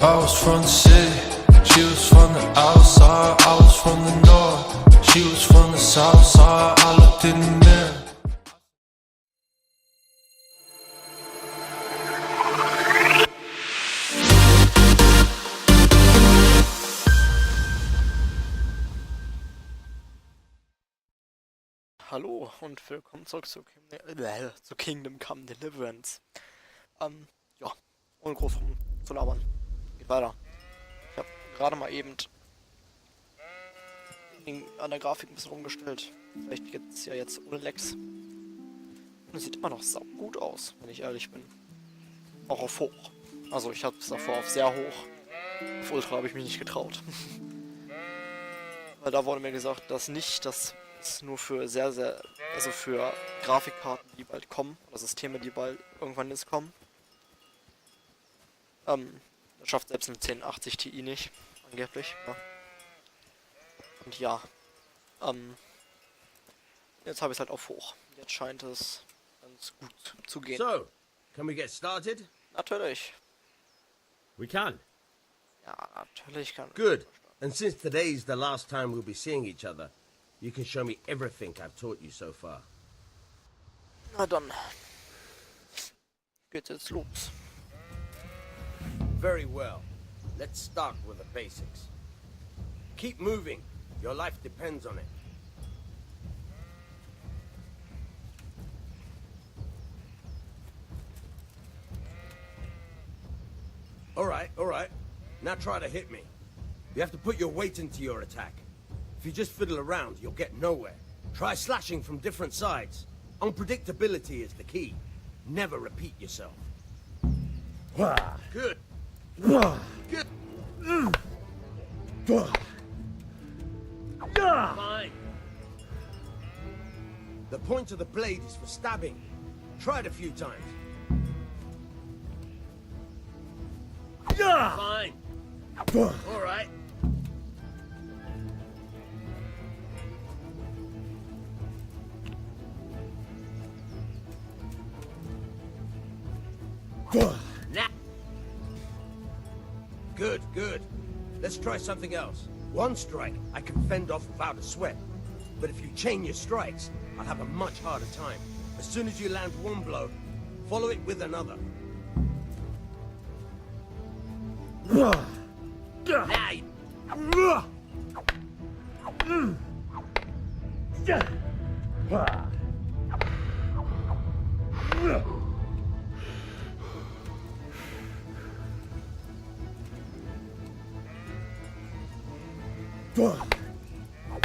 I was from the city, she was from the outside. I was from the north, she was from the south side. I looked in the mirror. Hallo und willkommen zurück zu Kingdom Come Deliverance. Ja, ohne groß rum zu labern. Geht weiter. Ich habe gerade mal eben an der Grafik ein bisschen rumgestellt. Vielleicht geht es ja jetzt ohne Lags. Und es sieht immer noch sau gut aus, wenn ich ehrlich bin. Auch auf hoch. Also ich hatte es davor auf sehr hoch. Auf Ultra habe ich mich nicht getraut. Weil da wurde mir gesagt, dass nicht das ist nur für also für Grafikkarten, die bald kommen, oder Systeme, die bald irgendwann jetzt kommen. Das schafft selbst ein 1080 Ti nicht, angeblich. Ja. Und ja, jetzt habe ich es halt auf hoch. Jetzt scheint es ganz gut zu gehen. So, can we get started? Natürlich. We can. Ja, natürlich kann. Good. And since today's the last time we'll be seeing each other, you can show me everything I've taught you so far. Na dann. Geht's jetzt los. Very well. Let's start with the basics. Keep moving. Your life depends on it. All right. Now try to hit me. You have to put your weight into your attack. If you just fiddle around, you'll get nowhere. Try slashing from different sides. Unpredictability is the key. Never repeat yourself. Good. Good. Fine. The point of the blade is for stabbing. Try it a few times. Fine. All right. Good. Let's try something else. One strike, I can fend off without a sweat. But if you chain your strikes, I'll have a much harder time. As soon as you land one blow, follow it with another.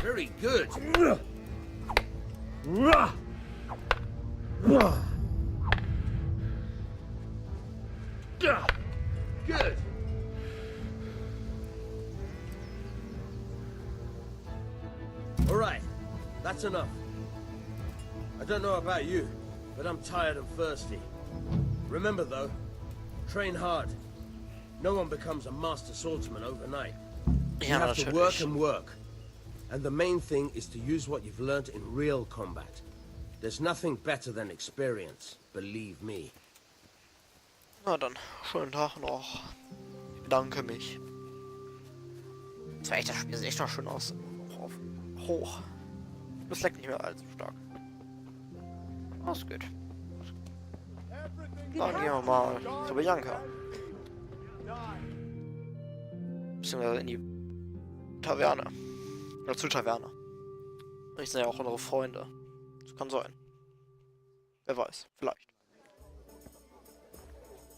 Very good. Good. All right, that's enough. I don't know about you, but I'm tired and thirsty. Remember though, train hard. No one becomes a master swordsman overnight. You have to work and work. And the main thing is to use what you've learned in real combat. There's nothing better than experience, believe me. Na dann, schönen Tag noch. Ich bedanke mich. Das Spiel sieht echt noch schön aus. Hoch. Das leckt nicht mehr allzu stark. Das ist gut. Dann gehen wir mal zu Bianca. Beziehungsweise in die Taverne. Oder zur Taverne. Ich sind ja auch unsere Freunde. Das kann sein. Wer weiß, vielleicht.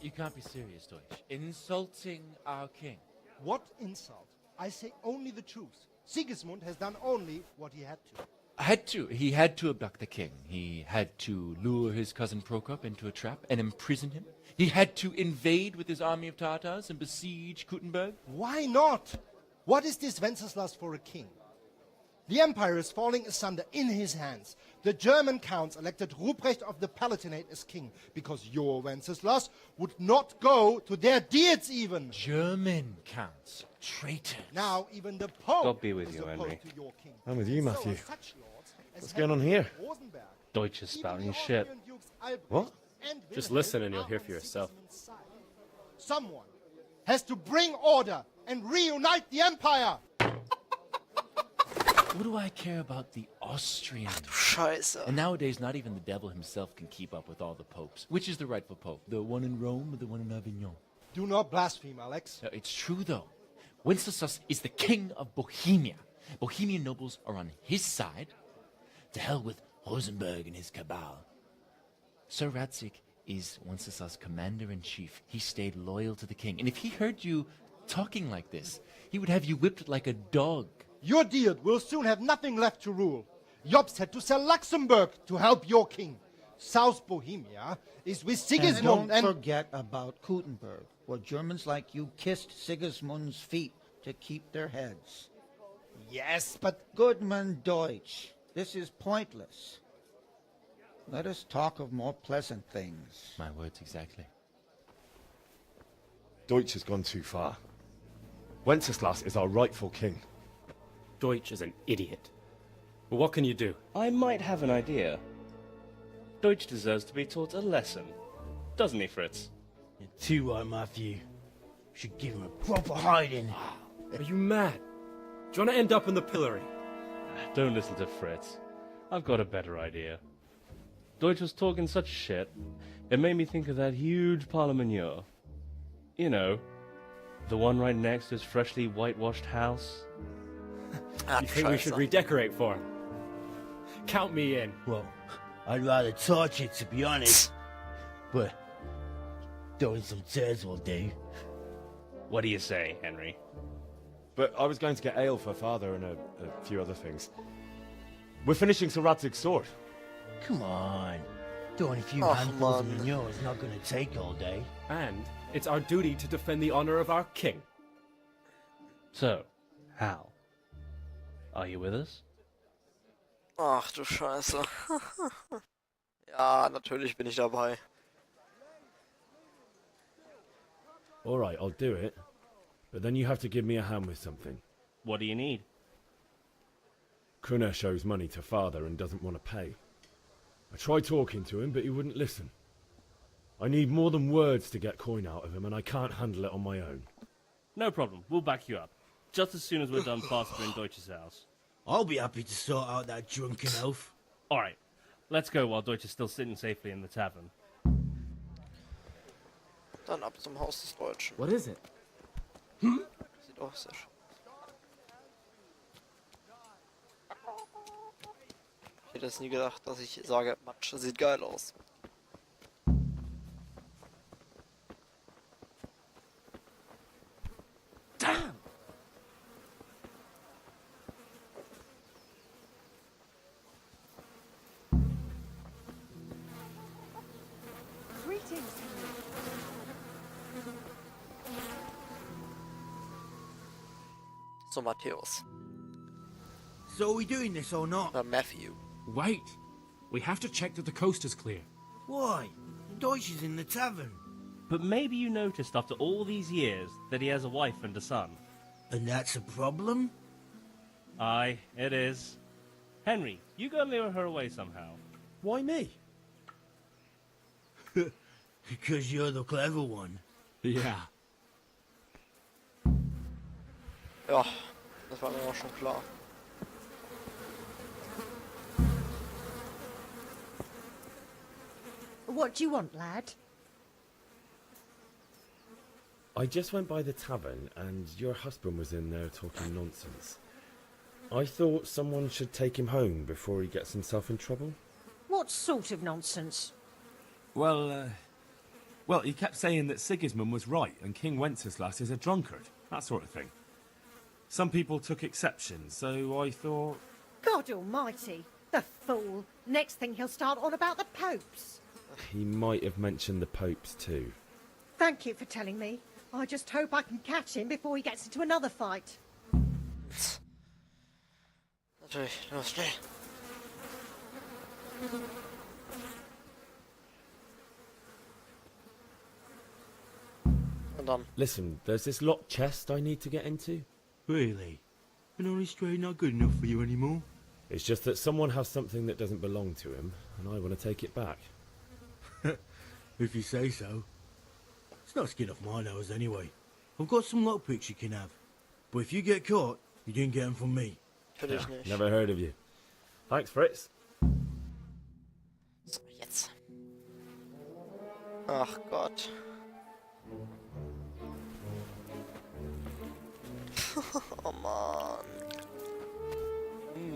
You can't be serious, Deutsch. Insulting our king. What insult? I say only the truth. Sigismund has done only what he had to. He had to abduct the king. He had to lure his cousin Prokop into a trap and imprison him. He had to invade with his army of Tatars and besiege Kuttenberg. Why not? What is this Wenceslas for a king? The empire is falling asunder in his hands. The German counts elected Ruprecht of the Palatinate as king because your Wenceslas would not go to their deeds even. German counts. Traitors. Now even the Pope God be with is you, opposed Henry. to your king. I'm with you, So Matthew. are such lords as What's going on here? Rosenberg, Deutsch is even spouting the shit. Austrian Dukes Albrecht What? and Just Wilhelm listen and you'll are hear on for yourself. Sigismund's side. Someone has to bring order and reunite the empire. What do I care about the Austrians? Scheiße. And nowadays, not even the devil himself can keep up with all the popes. Which is the rightful pope? The one in Rome or the one in Avignon? Do not blaspheme, Alex. No, it's true, though. Wenceslas is the king of Bohemia. Bohemian nobles are on his side. To hell with Rosenberg and his cabal. Sir Radzig is Wenceslas' commander-in-chief. He stayed loyal to the king. And if he heard you talking like this, he would have you whipped like a dog. Your Diet will soon have nothing left to rule. Jobst had to sell Luxembourg to help your king. South Bohemia is with Sigismund And don't forget about Gutenberg, where Germans like you kissed Sigismund's feet to keep their heads. Yes, but Goodman Deutsch, this is pointless. Let us talk of more pleasant things. My words exactly. Deutsch has gone too far. Wenceslas is our rightful king. Deutsch is an idiot. Well, what can you do? I might have an idea. Deutsch deserves to be taught a lesson. Doesn't he, Fritz? You're too right, Matthew. Should give him a proper hiding. Are you mad? Do you want to end up in the pillory? Don't listen to Fritz. I've got a better idea. Deutsch was talking such shit, it made me think of that huge parliament. You know, the one right next to his freshly whitewashed house. You think we should redecorate for him? Count me in. Well, I'd rather torch it, to be honest. But throwing some tears will do. What do you say, Henry? But I was going to get ale for father and a few other things. We're finishing Sir Radzig's sword. Come on. Throwing a few Oh, handfuls man. of manure is not going to take all day. And it's our duty to defend the honor of our king. So, Hal, are you with us? Ach du Scheiße. Ja, natürlich bin ich dabei. Alright, I'll do it. But then you have to give me a hand with something. What do you need? Krunner shows money to father and doesn't want to pay. I tried talking to him, but he wouldn't listen. I need more than words to get coin out of him, and I can't handle it on my own. No problem, we'll back you up. Just as soon as we're done plastering Deutsch's house. I'll be happy to sort out that drunken elf. Alright, let's go while Deutsch is still sitting safely in the tavern. Dann ab zum Haus des Deutschen. What is it? Sieht auch sehr schön. Ich hätte es nie gedacht, dass ich sage, Matsch, sieht geil aus. Damn! Greetings. So, Matthäus. So are we doing this or not? Matthew. Wait! We have to check that the coast is clear. Why? Deutsch is in the tavern. But maybe you noticed after all these years that he has a wife and a son. And that's a problem? Aye, it is. Henry, you go and lure her away somehow. Why me? Because you're the clever one. Yeah. Ja, das war mir auch schon klar. What do you want, lad? I just went by the tavern, and your husband was in there talking nonsense. I thought someone should take him home before he gets himself in trouble. What sort of nonsense? Well, he kept saying that Sigismund was right and King Wenceslas is a drunkard, that sort of thing. Some people took exception, so I thought... God almighty, the fool. Next thing he'll start on about the popes. He might have mentioned the popes too. Thank you for telling me. I just hope I can catch him before he gets into another fight. Natürlich, los, schnell. Und dann. Listen, there's this locked chest I need to get into. Really? An honest trade not good enough for you anymore? It's just that someone has something that doesn't belong to him, and I want to take it back. If you say so. It's not skin off my nose anyway. I've got some lockpicks you can have. But if you get caught, you didn't get them from me. Natürlich nicht. Never heard of you. Thanks, Fritz. So, jetzt. Ach Gott. Oh Mann.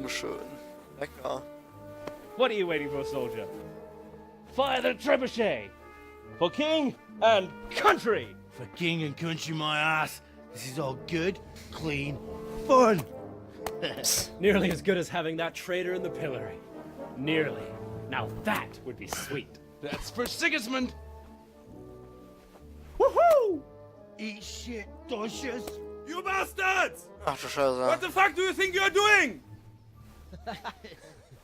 Schön. Lecker. What are you waiting for, soldier? Fire the trebuchet! For king and country! For king and country, my ass. This is all good, clean, fun. Nearly as good as having that traitor in the pillory. Nearly. Now that would be sweet. That's for Sigismund. Woohoo! Eat shit, Deutsches. You bastards! Ach du Scheiße. What the fuck do you think you're doing?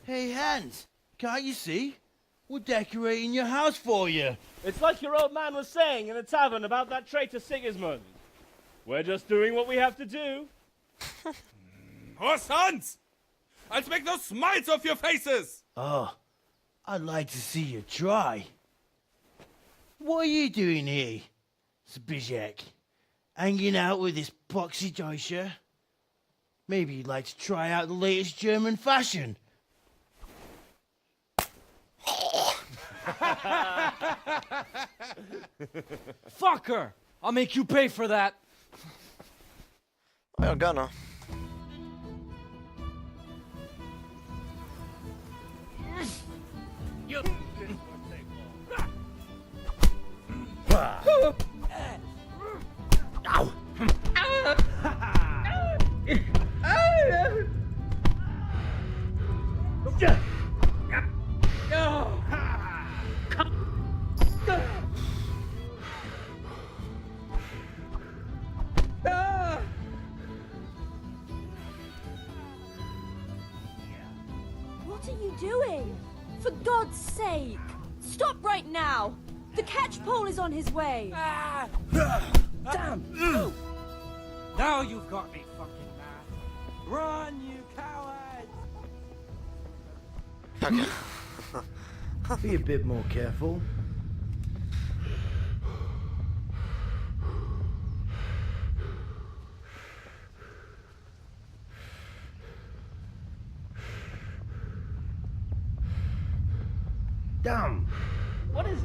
Hey, Hans, can't you see? We're decorating your house for you. It's like your old man was saying in the tavern about that traitor Sigismund. We're just doing what we have to do. Oh, sons! I'll make those smiles off your faces! Oh, I'd like to see you try. What are you doing here, Zbigniew? Hanging out with this boxy Deutsche? Maybe you'd like to try out the latest German fashion. Fucker! I'll make you pay for that. Ja, gerne. What are you doing? For God's sake! Stop right now! The catch pole is on his way! Damn! Oh. Now you've got me fucking mad. Run, you cowards! Be a bit more careful. Damn! What is it?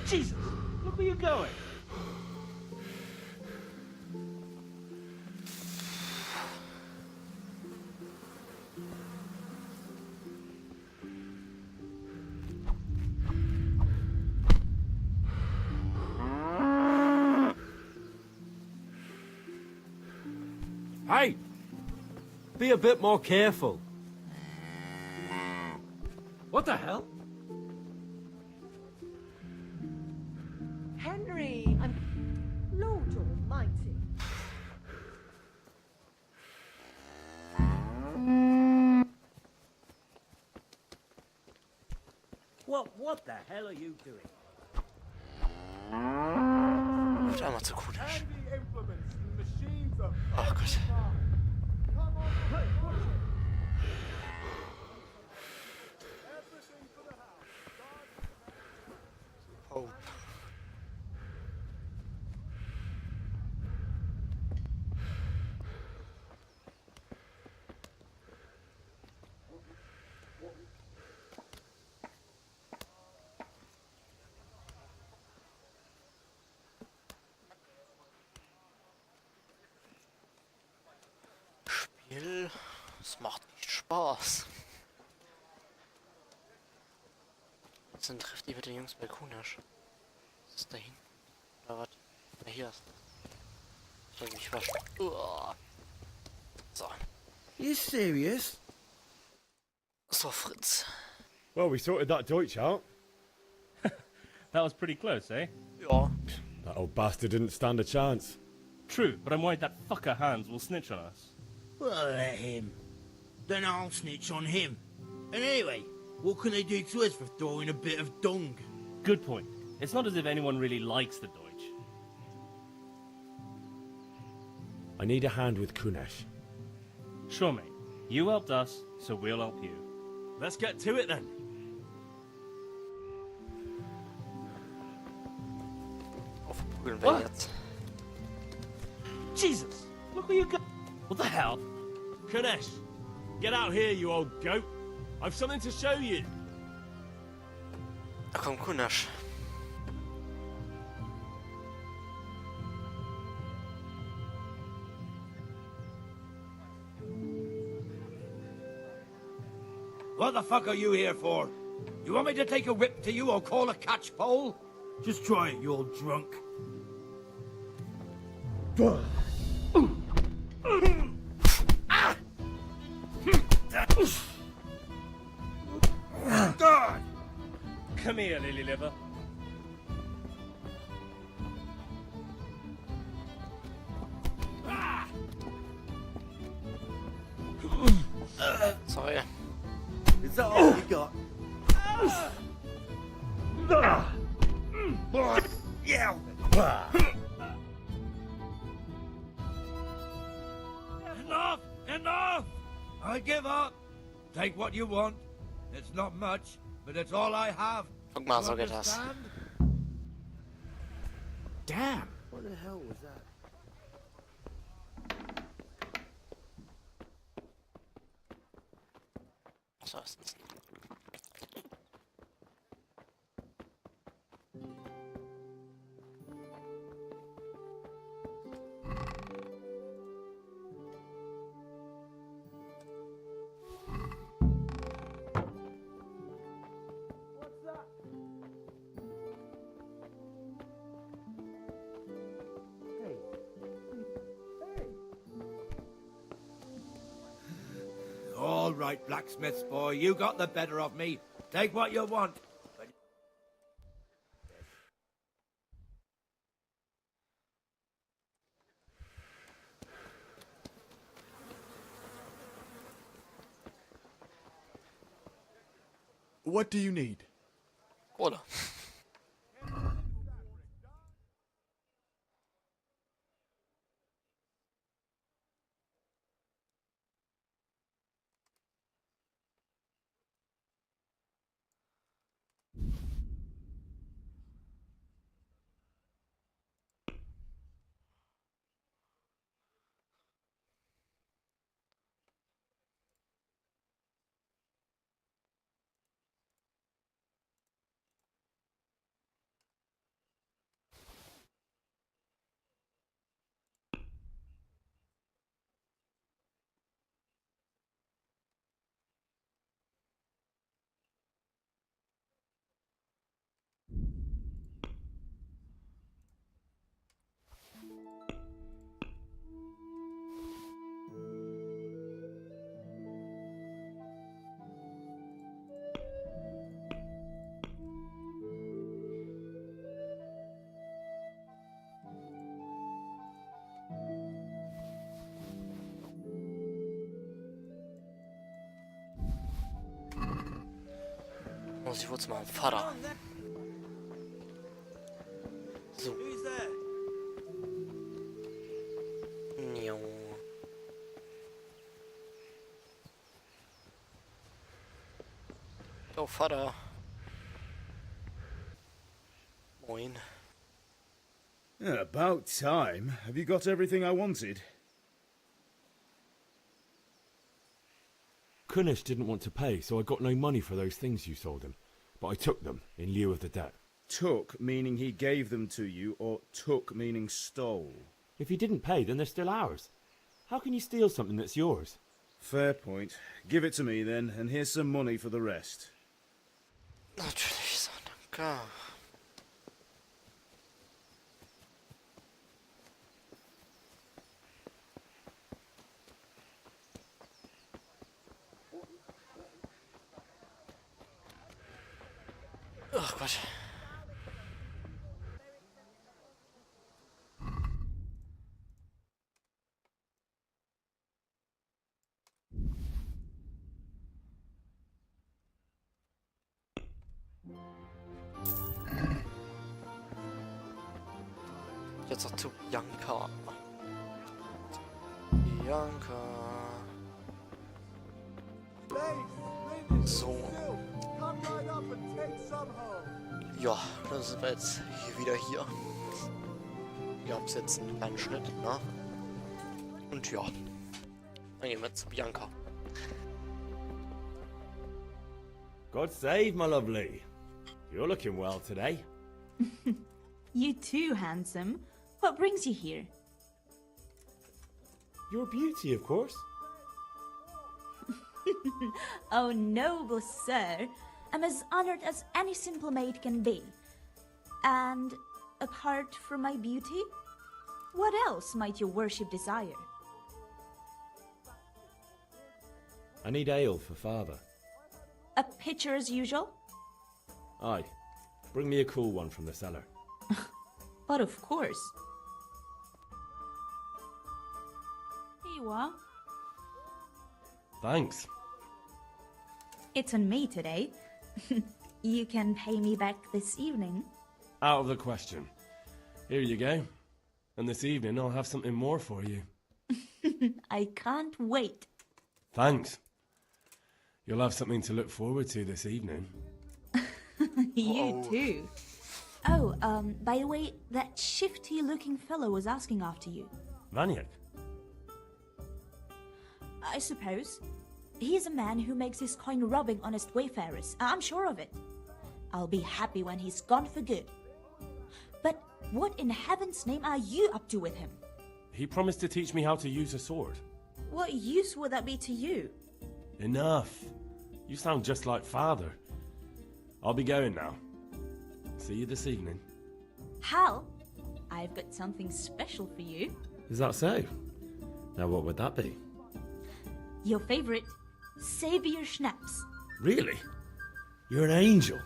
Jesus! Look where you're going! Hey! Be a bit more careful. What the hell? Henry, I'm... Lord Almighty. What the hell are you doing? Wird einmal zu gut. Oh Gott. Oh. Spiel, es macht echt Spaß. Jetzt dann trifft die mit den Jungs balkonisch. Was ist da hinten? Oder was? Na, hier ist das. Soll mich waschen. So. You serious? So, Fritz. Well, we sorted that Deutsch out. That was pretty close, eh? Ja. That old bastard didn't stand a chance. True, but I'm worried that fucker Hans will snitch on us. Well, let him. Then I'll snitch on him. And anyway, what can they do to us for throwing a bit of dung? Good point. It's not as if anyone really likes the Deutsch. I need a hand with Kunesh. Sure, mate. You helped us, so we'll help you. Let's get to it then. Auf Prügeln wir jetzt. Jesus! Look where you go. What the hell? Kanesh, get out here, you old goat. I've something to show you. Da kommt Kunash. What the fuck are you here for? You want me to take a whip to you or call a catchpole? Just try it, you old drunk. God! Come here, lily liver. Sorry. Is that all you got? Yeah! Enough! Enough! I give up. Take what you want. It's not much, but it's all I have. Guck mal, so geht das. Damn! What the hell was that? So ist es. All right, blacksmith's boy, you got the better of me. Take what you want. What do you need? Oder? Muss ich wohl zu meinem Vater. So. Nio. Oh, Vater. Moin. About time. Have you got everything I wanted? Kunesh didn't want to pay, so I got no money for those things you sold him. But I took them in lieu of the debt. Took meaning he gave them to you, or took meaning stole? If he didn't pay, then they're still ours. How can you steal something that's yours? Fair point. Give it to me then, and here's some money for the rest. Natürlich so, danke. Ach Gott. Jetzt noch zu Bianca. Bianca. So. Ja, dann sind wir jetzt wieder hier. gab es jetzt einen kleinen Schnitt, ne? Und ja, dann gehen wir zu Bianca. God save, my lovely. You're looking well today. You too, handsome. What brings you here? Your beauty, of course. Oh, noble sir. I'm as honored as any simple maid can be. And apart from my beauty, what else might your worship desire? I need ale for father. A pitcher as usual? Aye. Bring me a cool one from the cellar. But of course. Here you are. Thanks. It's on me today. You can pay me back this evening. Out of the question. Here you go. And this evening I'll have something more for you. I can't wait. Thanks. You'll have something to look forward to this evening. You too. Oh, by the way, that shifty-looking fellow was asking after you. Vaniak? I suppose. He's a man who makes his coin robbing honest wayfarers. I'm sure of it. I'll be happy when he's gone for good. But what in heaven's name are you up to with him? He promised to teach me how to use a sword. What use would that be to you? Enough. You sound just like father. I'll be going now. See you this evening. Hal, I've got something special for you. Is that so? Now what would that be? Your favorite, Savior Schnapps. Really? You're an angel.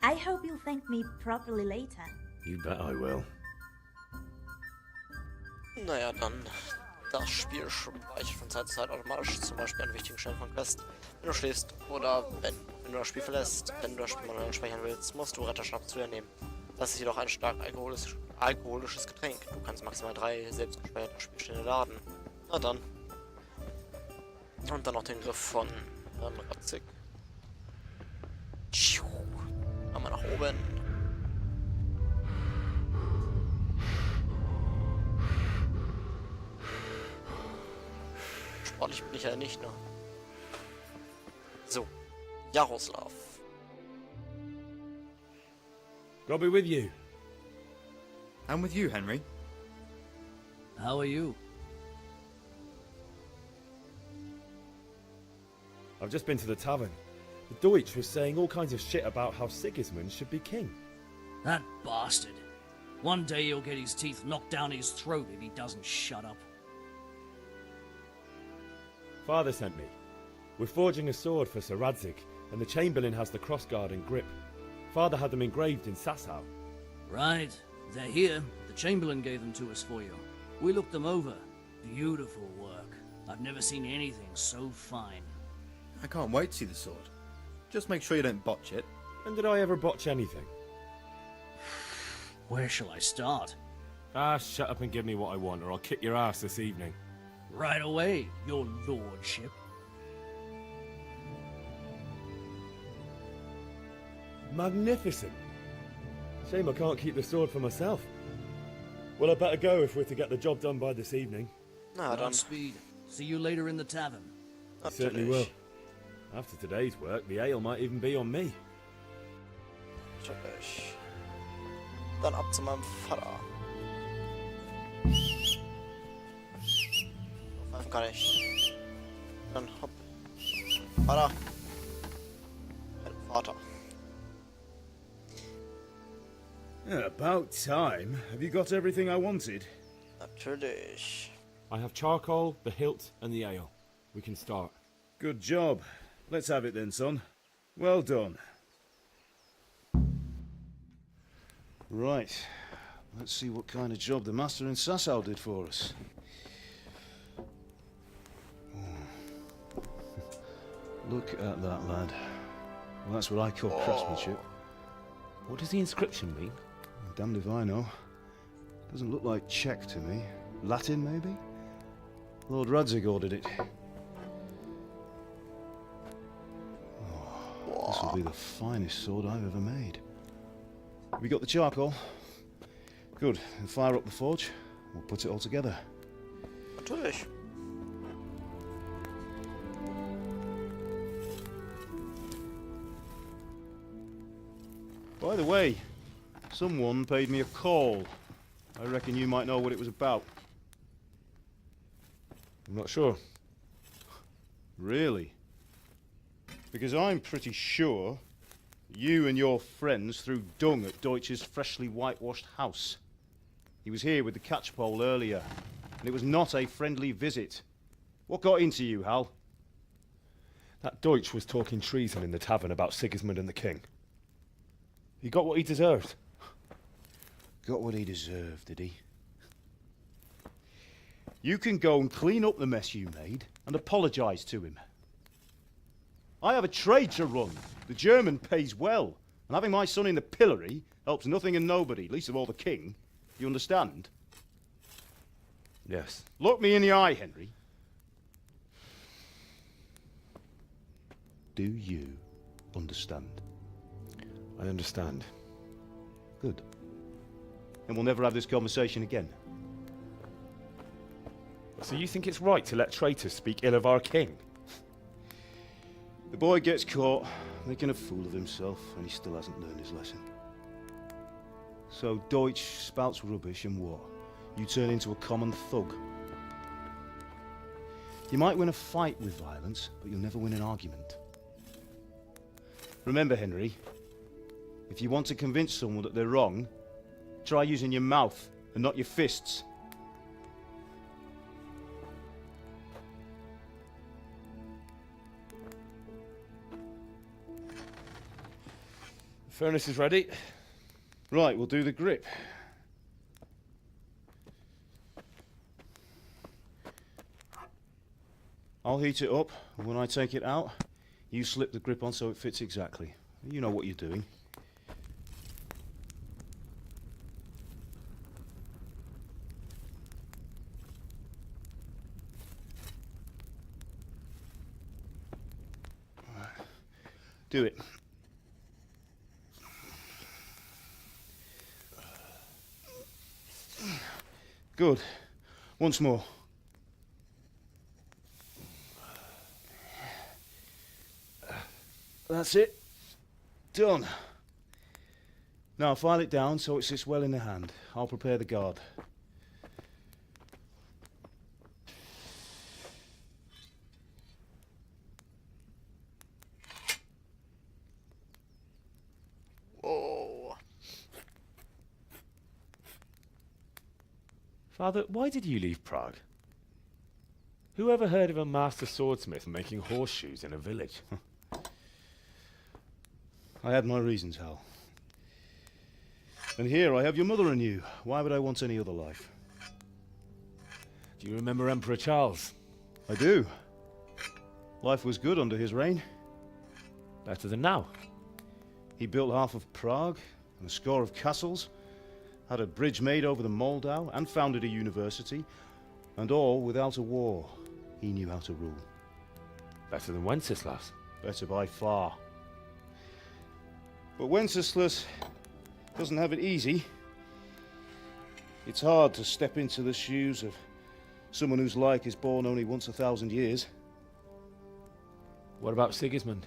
I hope you'll thank me properly later. You bet I will. Naja, dann das Spiel speichert von Zeit zu Zeit automatisch, zum Beispiel an wichtigen Stellen von Quest, wenn du schläfst oder wenn du das Spiel verlässt. Wenn du das Spiel manuell speichern willst, musst du Retterschnaps zu dir nehmen. Das ist jedoch ein stark alkoholisches Getränk. Du kannst maximal 3 selbstgespeicherte Spielstände laden. Na dann. Und dann noch den Griff von Herrn Radzig. Einmal nach oben. Sportlich bin ich ja nicht, ne? So. Jaroslav. God be with you. And with you, Henry. How are you? I've just been to the tavern. The Deutsch was saying all kinds of shit about how Sigismund should be king. That bastard. One day he'll get his teeth knocked down his throat if he doesn't shut up. Father sent me. We're forging a sword for Sir Radzig, and the Chamberlain has the crossguard and grip. Father had them engraved in Sasau. Right. They're here. The Chamberlain gave them to us for you. We looked them over. Beautiful work. I've never seen anything so fine. I can't wait to see the sword. Just make sure you don't botch it. When did I ever botch anything? Where shall I start? Ah, shut up and give me what I want, or I'll kick your ass this evening. Right away, your lordship. Magnificent. Shame I can't keep the sword for myself. Well, I better go if we're to get the job done by this evening. Na dann. Speed. See you later in the tavern. I certainly will. After today's work, the ale might even be on me. Natürlich. Dann ab zu meinem Vater. Aufpfeifen kann ich. Dann hopp. Vater. Mein Vater. Yeah, about time. Have you got everything I wanted? Natürlich. I have charcoal, the hilt, and the ale. We can start. Good job. Let's have it then, son. Well done. Right. Let's see what kind of job the master in Sasau did for us. Look at that, lad. Well, that's what I call craftsmanship. What does the inscription mean? Damned if I know. Doesn't look like Czech to me. Latin, maybe? Lord Radzig ordered it. This will be the finest sword I've ever made. Have you got the charcoal? Good. Then fire up the forge. We'll put it all together. Natürlich. By the way, someone paid me a call. I reckon you might know what it was about. I'm not sure. Really? Because I'm pretty sure you and your friends threw dung at Deutsch's freshly whitewashed house. He was here with the catchpole earlier, and it was not a friendly visit. What got into you, Hal? That Deutsch was talking treason in the tavern about Sigismund and the king. He got what he deserved. Got what he deserved, did he? You can go and clean up the mess you made and apologise to him. I have a trade to run. The German pays well, and having my son in the pillory helps nothing and nobody, least of all the king. You understand? Yes. Look me in the eye, Henry. Do you understand? I understand. Good. And we'll never have this conversation again. So you think it's right to let traitors speak ill of our king? The boy gets caught making a fool of himself, and he still hasn't learned his lesson. So Deutsch spouts rubbish, and what? You turn into a common thug. You might win a fight with violence, but you'll never win an argument. Remember, Henry, if you want to convince someone that they're wrong, try using your mouth and not your fists. The furnace is ready. Right, we'll do the grip. I'll heat it up, and when I take it out, you slip the grip on so it fits exactly. You know what you're doing. Do it. Good. Once more. That's it. Done. Now file it down so it sits well in the hand. I'll prepare the guard. Whoa. Father, why did you leave Prague? Who ever heard of a master swordsmith making horseshoes in a village? I had my reasons, Hal. And here I have your mother and you. Why would I want any other life? Do you remember Emperor Charles? I do. Life was good under his reign. Better than now. He built half of Prague and a score of castles, had a bridge made over the Moldau, and founded a university, and all without a war. He knew how to rule. Better than Wenceslas. Better by far. But Wenceslas doesn't have it easy. It's hard to step into the shoes of someone whose like is born only once 1,000 years. What about Sigismund?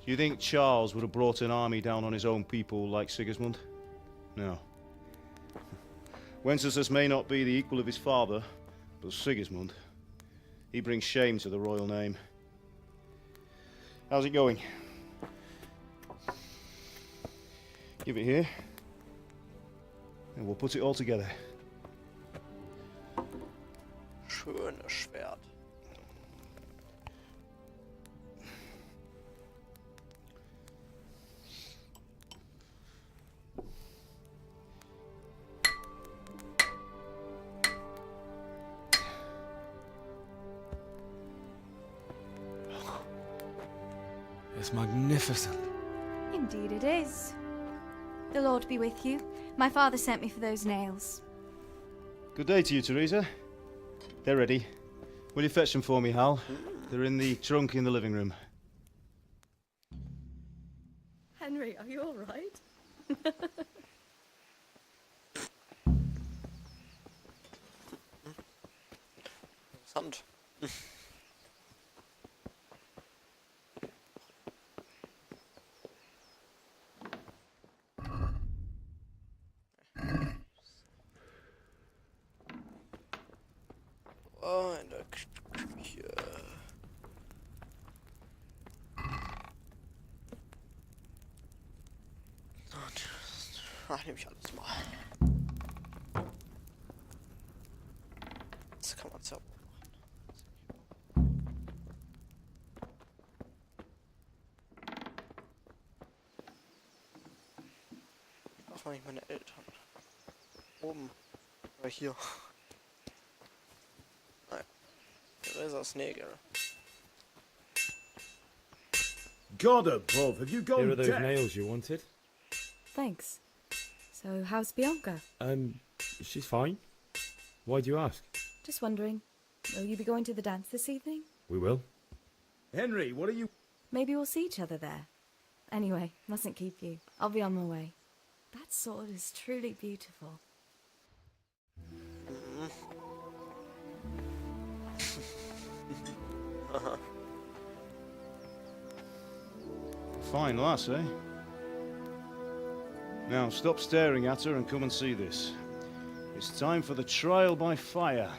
Do you think Charles would have brought an army down on his own people like Sigismund? No. Wenceslas may not be the equal of his father, but Sigismund, he brings shame to the royal name. How's it going? Give it here, and we'll put it all together. Schönes Schwert. It's magnificent. Indeed it is. The Lord be with you. My father sent me for those nails. Good day to you, Teresa. They're ready. Will you fetch them for me, Hal? They're in the trunk in the living room. Henry, are you all right? Interessant. Oh, in der Küche. Ach, nehme ich alles mal. Das kann man sauber machen. Ach, noch nicht meine Eltern. Oben. Oder hier. Nein. There is a snake. God above, have you gone Here are those deaf? nails you wanted. Thanks. So, how's Bianca? She's fine. Why do you ask? Just wondering. Will you be going to the dance this evening? We will. Henry, what are you... Maybe we'll see each other there. Anyway, mustn't keep you. I'll be on my way. That sword is truly beautiful. Fine lass, eh? Now, stop staring at her and come and see this. It's time for the trial by fire.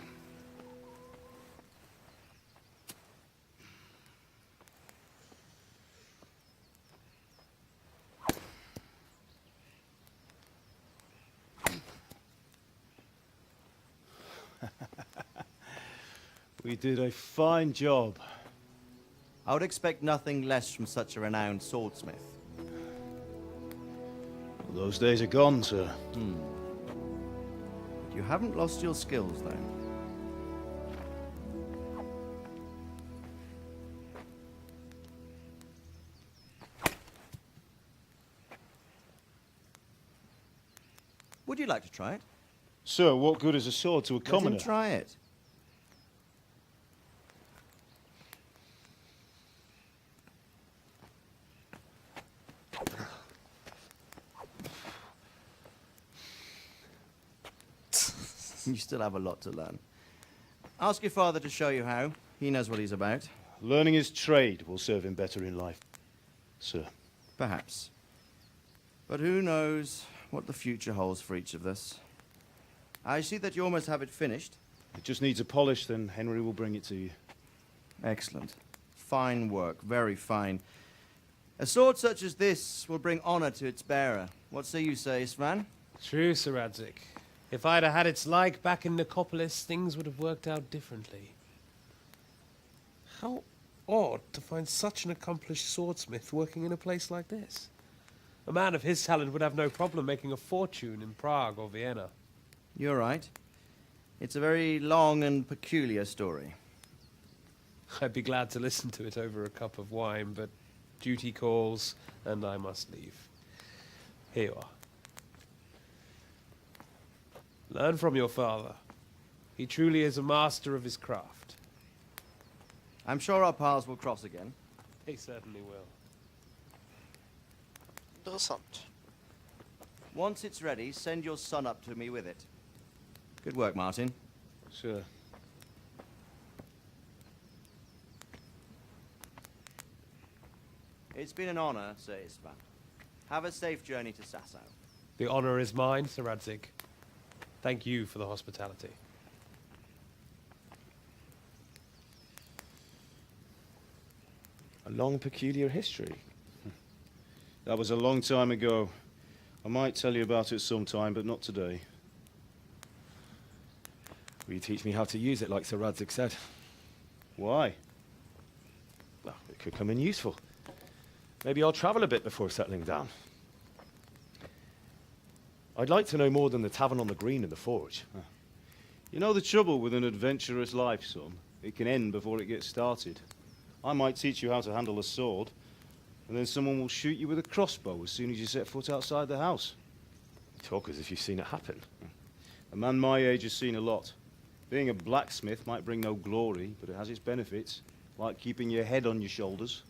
We did a fine job. I would expect nothing less from such a renowned swordsmith. Well, those days are gone, sir. You haven't lost your skills, though. Would you like to try it? Sir, what good is a sword to a commoner? Let him try it. You still have a lot to learn. Ask your father to show you how. He knows what he's about. Learning his trade will serve him better in life, sir. Perhaps. But who knows what the future holds for each of us. I see that you almost have it finished. It just needs a polish, then Henry will bring it to you. Excellent. Fine work, very fine. A sword such as this will bring honor to its bearer. What say you, Svan? True, Sir Radzig. If I'd have had its like back in Nicopolis, things would have worked out differently. How odd to find such an accomplished swordsmith working in a place like this. A man of his talent would have no problem making a fortune in Prague or Vienna. You're right. It's a very long and peculiar story. I'd be glad to listen to it over a cup of wine, but duty calls, and I must leave. Here you are. Learn from your father. He truly is a master of his craft. I'm sure our paths will cross again. He certainly will. Interessant. Once it's ready, send your son up to me with it. Good work, Martin. Sure. It's been an honor, Sir Isvan. Have a safe journey to Sasau. The honor is mine, Sir Radzig. Thank you for the hospitality. A long, peculiar history. That was a long time ago. I might tell you about it sometime, but not today. Will you teach me how to use it like Sir Radzig said? Why? Well, it could come in useful. Maybe I'll travel a bit before settling down. I'd like to know more than the tavern on the green and the forge. You know the trouble with an adventurous life, son? It can end before it gets started. I might teach you how to handle a sword, and then someone will shoot you with a crossbow as soon as you set foot outside the house. You talk as if you've seen it happen. A man my age has seen a lot. Being a blacksmith might bring no glory, but it has its benefits, like keeping your head on your shoulders.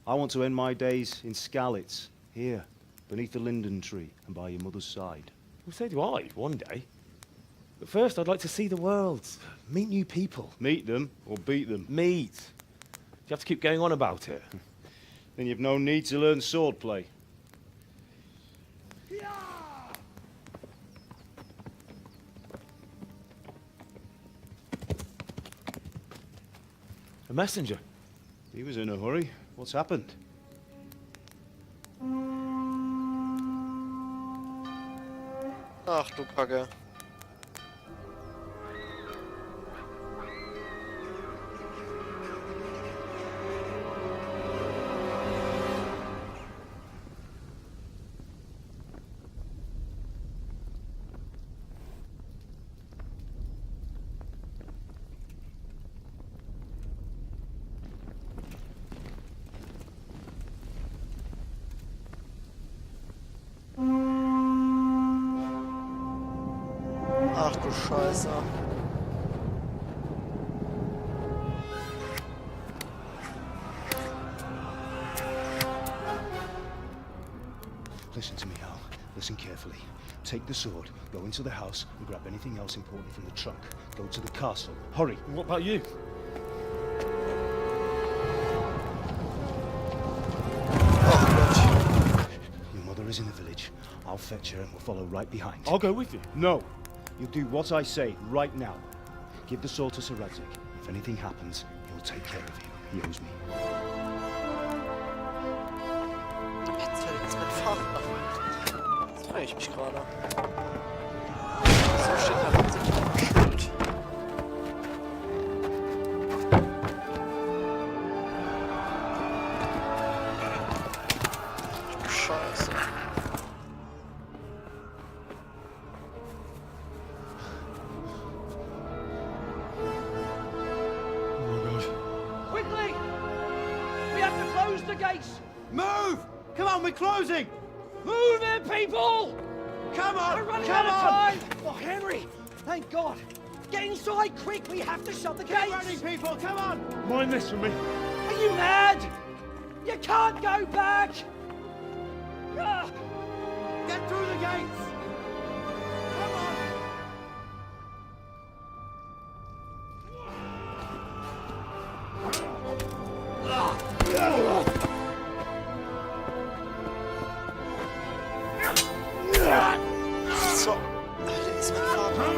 I want to end my days in Skalitz, here, beneath the linden tree and by your mother's side. Well, so do I, one day. But first, I'd like to see the world, meet new people. Meet them or beat them? Meet. Do you have to keep going on about it? Then you've no need to learn swordplay. A messenger. He was in a hurry. What's happened? Ach du Kacke. Ach du Scheiße. Listen to me, Hal. Listen carefully. Take the sword, go into the house, and grab anything else important from the trunk. Go to the castle. Hurry. What about you? Your mother is in the village. I'll fetch her and we'll follow right behind. I'll go with you. No. You'll do what I say right now. Give the sword to Sir Radzig. If anything happens, he'll take care of you. He owes me. Jetzt hätte ich jetzt mit Vater. Jetzt frage ich mich gerade. So steht da Radzig auf dem Schild. Scheiße. Quickly! We have to close the gates! Move! Come on, we're closing! Move it, people! Come on! We're running come out of on! time! Oh, Henry! Thank God! Get inside, quick! We have to shut the gates! Get running, people! Come on! Mind this for me. Are you mad? You can't go back! Ah! Get through the gates! Come on! So, Alter, ist mein Vater.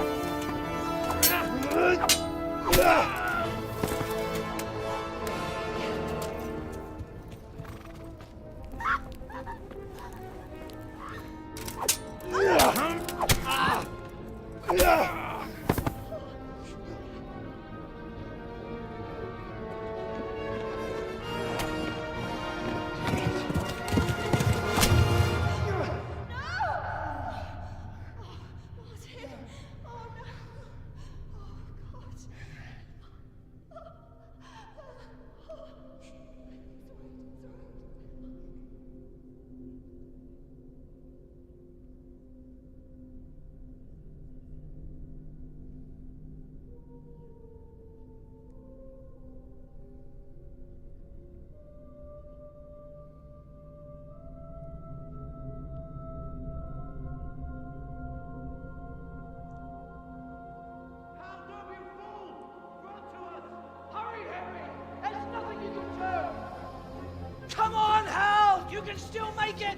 Come on, Hal! You can still make it!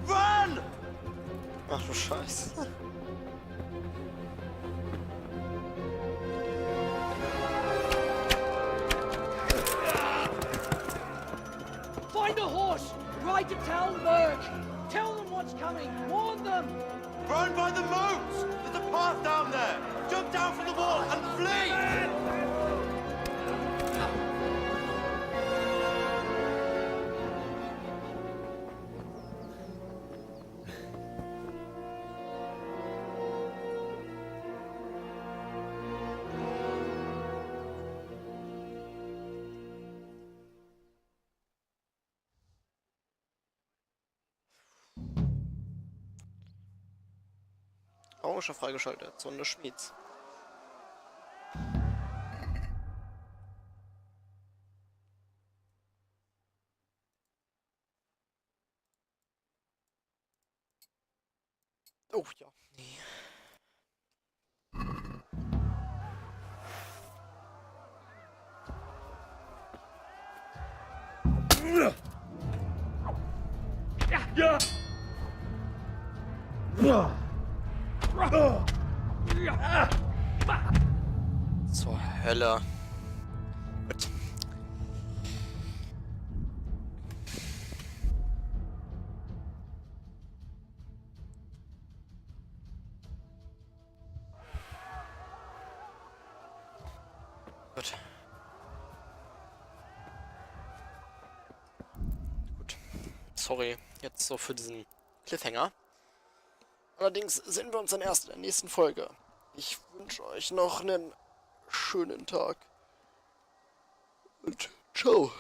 Run! Ach du Scheiße. Find a horse! Ride to Talmberg! Tell them what's coming! Warn them! Run by the moats! There's a path down there! Jump down from the wall and flee! Raumschiff freigeschaltet. Zone des Schmieds. Oh ja. Nee. Zur Hölle. Gut. Gut. Gut. Sorry, jetzt so für diesen Cliffhanger. Allerdings sehen wir uns dann erst in der nächsten Folge. Ich wünsche euch noch einen schönen Tag. Und ciao.